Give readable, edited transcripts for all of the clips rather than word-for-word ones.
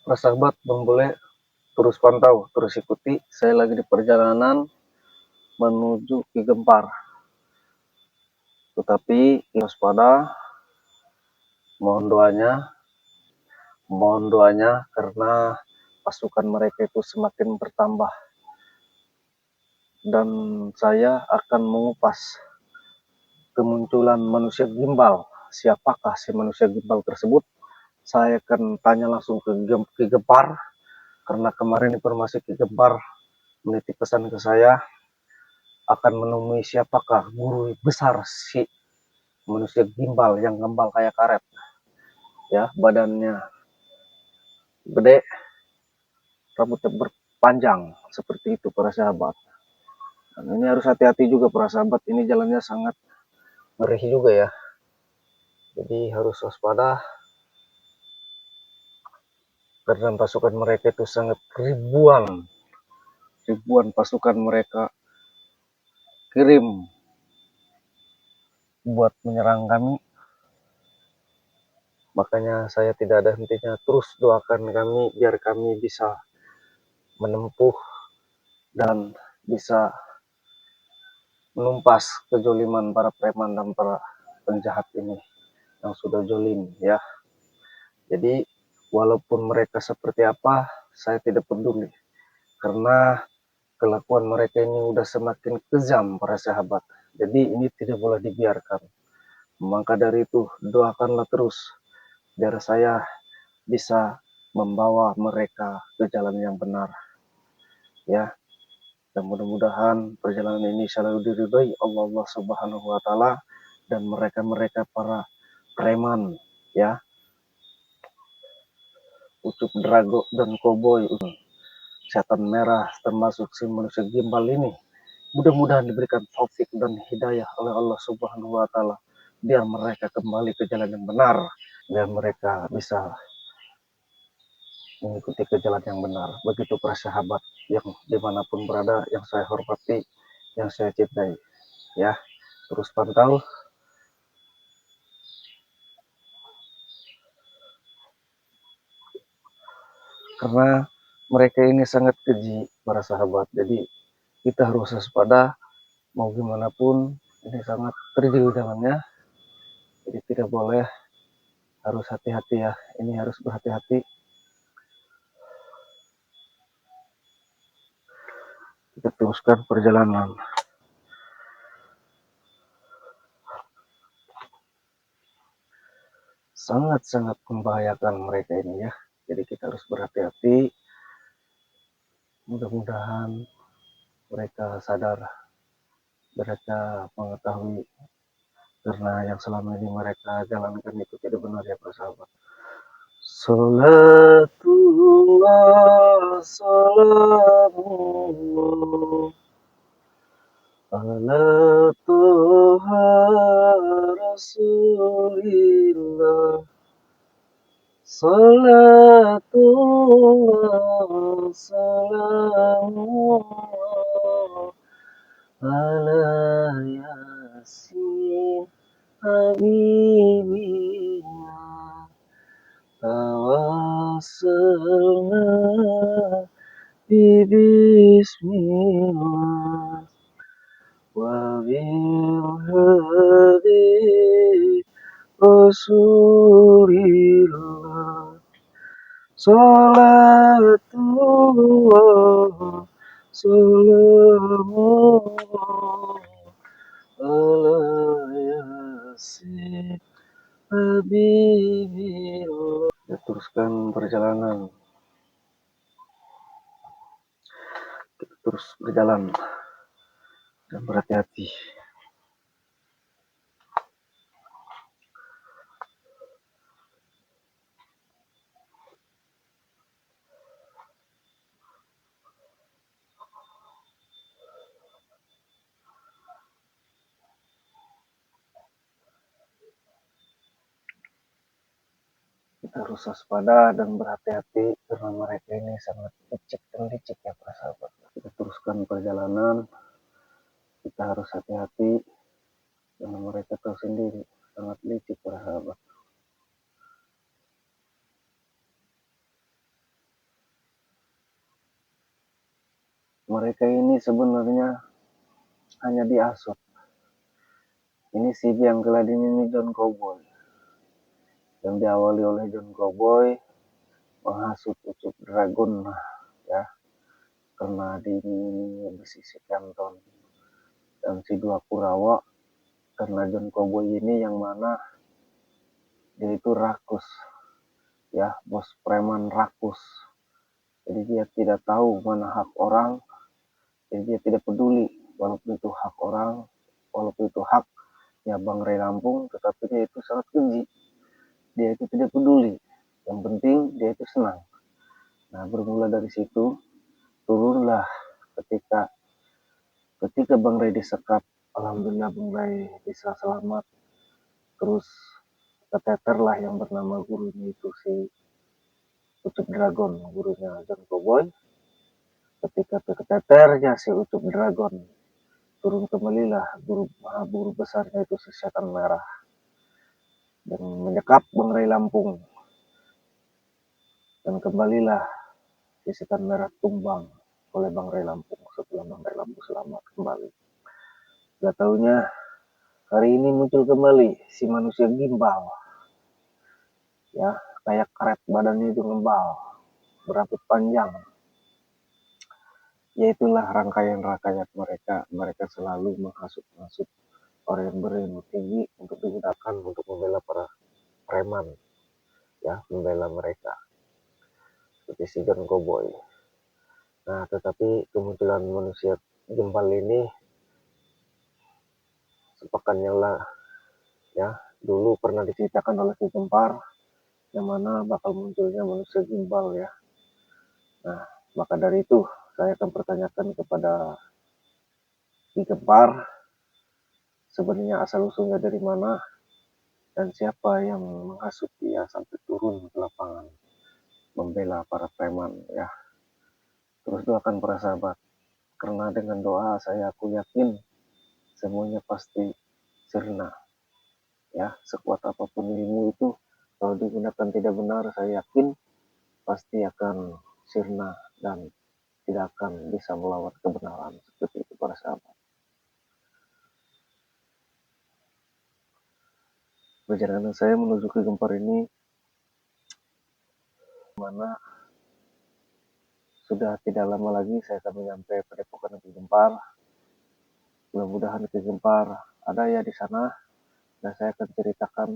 Para sahabat, Bang boleh terus pantau, terus ikuti. Saya lagi di perjalanan menuju Ki Gempar. Tetapi waspada, mohon doanya karena pasukan mereka itu semakin bertambah. Dan saya akan mengupas kemunculan manusia gimbal. Siapakah si manusia gimbal tersebut? Saya akan tanya langsung ke Ki Gempar, karena kemarin informasi Ki Gempar menitip pesan ke saya akan menemui siapakah guru besar si manusia gimbal yang gembal kayak karet, ya, badannya gede, rambutnya berpanjang seperti itu para sahabat. Dan ini harus hati-hati juga para sahabat, ini jalannya sangat ngeri juga ya, jadi harus waspada karena pasukan mereka itu sangat ribuan pasukan mereka kirim buat menyerang kami. Makanya saya tidak ada hentinya terus doakan kami biar kami bisa menempuh dan bisa menumpas kejoliman para preman dan para penjahat ini yang sudah jolim ya. Jadi walaupun mereka seperti apa, saya tidak peduli karena kelakuan mereka ini udah semakin kejam para sahabat. Jadi ini tidak boleh dibiarkan. Maka dari itu doakanlah terus biar saya bisa membawa mereka ke jalan yang benar ya. Dan mudah-mudahan perjalanan ini selalu diridhoi Allah Subhanahu wa taala dan mereka para preman ya, Ucup Drago dan Koboi, setan merah termasuk si manusia gimbal ini, mudah-mudahan diberikan taufik dan hidayah oleh Allah Subhanahu wa taala biar mereka kembali ke jalan yang benar, biar mereka bisa mengikuti ke jalan yang benar. Begitu para sahabat yang dimanapun berada, yang saya hormati, yang saya cintai ya. Terus pantau karena mereka ini sangat keji para sahabat, jadi kita harus waspada mau gimana pun, ini sangat terjadi jalannya, jadi tidak boleh, harus hati-hati ya, ini harus berhati-hati. Kita teruskan perjalanan. Sangat-sangat membahayakan mereka ini ya, jadi kita harus berhati-hati. Mudah-mudahan mereka sadar, mereka mengetahui karena yang selama ini mereka jalankan itu tidak benar ya para sahabat. Salatullah salamullah ala toha rasulillah. Salatullah salamullah ala yasin habibina tawassalna bismillah wa bil hadi rasulillah. Salatullah salamullah ala yasin habibillah. Ya, teruskan perjalanan, kita terus berjalan dan berhati-hati. Kita harus waspada dan berhati-hati karena mereka ini sangat licik dan licik ya para sahabat. Kita teruskan perjalanan, kita harus hati-hati karena mereka tahu sendiri sangat licik para sahabat. Mereka ini sebenarnya hanya diasuh. Ini si Biang Keladin ini John Cowboy, yang diawali oleh John Cowboy menghasut Ucup Dragon, ya, karena diiming-imingi besi si Kenton, dan si Dua Kurawa karena John Cowboy ini yang mana dia itu rakus, ya, bos preman rakus. Jadi dia tidak tahu mana hak orang, jadi dia tidak peduli walaupun itu hak orang, walaupun itu hak ya Bang Ray Lampung, tetapi dia itu sangat keji. Dia itu tidak peduli, yang penting dia itu senang. Nah, bermula dari situ turunlah ketika ketika Bang Ray disekap. Alhamdulillah Bang Ray bisa selamat. Terus keteter lah yang bernama gurunya itu si Ucup Dragon, gurunya John Cowboy. Ketika keteternya si Ucup Dragon, turun kembalilah guru besarnya itu si Setan Merah dan menyekap Bang Ray Lampung, dan kembalilah si Setan Merah tumbang oleh Bang Ray Lampung setelah Bang Ray Lampung selamat kembali. Gak taunya hari ini muncul kembali si manusia gimbal, ya, kayak karet badannya itu ngembal, berambut panjang. Yaitulah rangkaian-rangkaian mereka selalu menghasut-hasut orang yang berilmu tinggi untuk digunakan untuk membela para preman, ya, membela mereka seperti si John Cowboy. Nah, tetapi kemunculan manusia gimbal ini sepekan yang lah, ya, dulu pernah diceritakan oleh Ki Gempar yang mana bakal munculnya manusia gimbal, ya. Nah, maka dari itu saya akan pertanyakan kepada Ki Gempar, sebenarnya asal usulnya dari mana dan siapa yang menghasut dia sampai turun ke lapangan membela para preman, ya. Terus doakan para sahabat, karena dengan doa aku yakin semuanya pasti sirna, ya. Sekuat apapun ilmu itu, kalau digunakan tidak benar, saya yakin pasti akan sirna dan tidak akan bisa melawan kebenaran. Seperti itu para sahabat. Perjalanan saya menuju ke Gempar ini mana sudah tidak lama lagi saya akan menyampai Padepokan Ki Gempar. Mudah-mudahan Ki Gempar ada ya di sana, dan saya akan ceritakan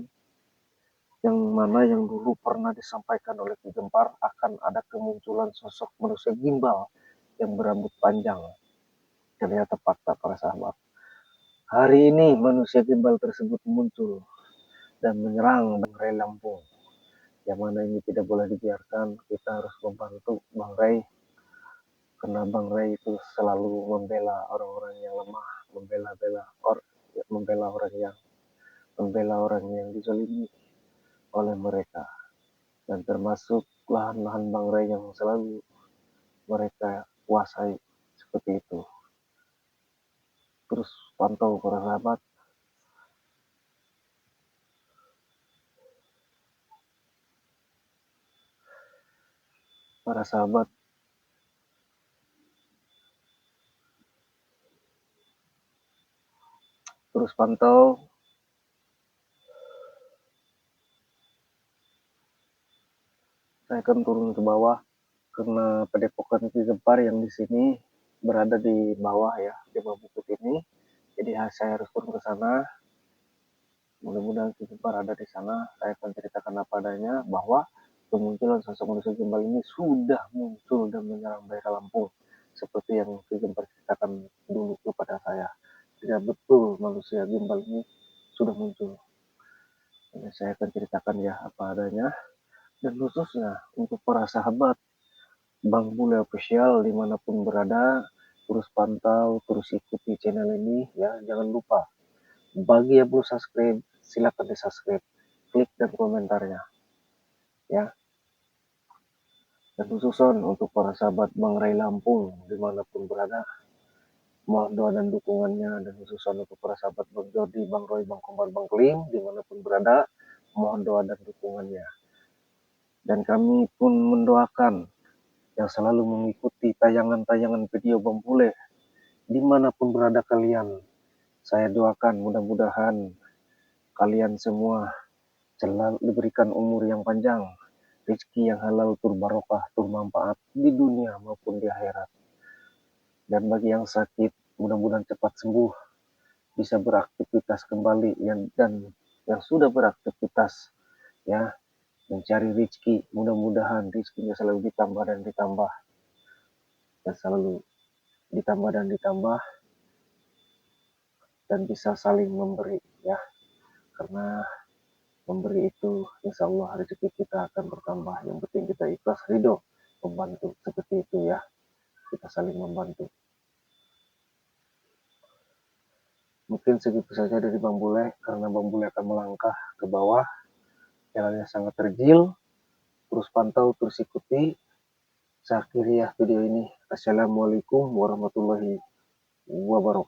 yang mana yang dulu pernah disampaikan oleh Ki Gempar akan ada kemunculan sosok manusia gimbal yang berambut panjang. Ternyata fakta para sahabat. Hari ini manusia gimbal tersebut muncul dan menyerang Bang Ray Lampung. Yang mana ini tidak boleh dibiarkan, kita harus membantu Bang Ray, karena Bang Ray itu selalu membela orang-orang yang lemah, membela orang yang dizalimi oleh mereka, dan termasuk lahan-lahan Bang Ray yang selalu mereka kuasai seperti itu. Terus pantau para sahabat, terus pantau. Saya akan turun ke bawah karena Padepokan Ki Gempar yang di sini berada di bawah, ya, di bawah bukit ini. Jadi saya harus turun ke sana. Mudah-mudahan Ki Gempar ada di sana. Saya akan ceritakan apa adanya bahwa kemunculan sosok manusia gimbal ini sudah muncul dan menyerang daerah Lampung seperti yang Ki Gempar ceritakan dulu kepada saya. Tidak betul manusia gimbal ini sudah muncul. Ini saya akan ceritakan ya apa adanya, dan khususnya untuk para sahabat Bang Bule Official dimanapun berada, terus pantau, terus ikuti channel ini, ya. Jangan lupa bagi yang belum subscribe, silakan di subscribe, klik dan komentarnya, ya. Dan khususon untuk para sahabat Bang Ray Lampung dimanapun berada, mohon doa dan dukungannya. Dan khususon untuk para sahabat Bang Jody, Bang Roy, Bang Komar, Bang Klim dimanapun berada, mohon doa dan dukungannya. Dan kami pun mendoakan yang selalu mengikuti tayangan-tayangan video Bang Bule dimanapun berada kalian. Saya doakan mudah-mudahan kalian semua selalu diberikan umur yang panjang, rezeki yang halal, barokah, bermanfaat di dunia maupun di akhirat. Dan bagi yang sakit, mudah-mudahan cepat sembuh, bisa beraktivitas kembali, dan yang sudah beraktivitas ya mencari rezeki, mudah-mudahan rezekinya selalu ditambah dan ditambah, dan selalu ditambah dan ditambah, dan bisa saling memberi ya, karena memberi itu insya Allah rezeki kita akan bertambah. Yang penting kita ikhlas ridho membantu, seperti itu ya, kita saling membantu. Mungkin segitu saja dari Bang Bule, karena Bang Bule akan melangkah ke bawah, jalannya sangat terjil, terus pantau, terus ikuti. Saya akhiri ya video ini. Assalamualaikum warahmatullahi wabarakatuh.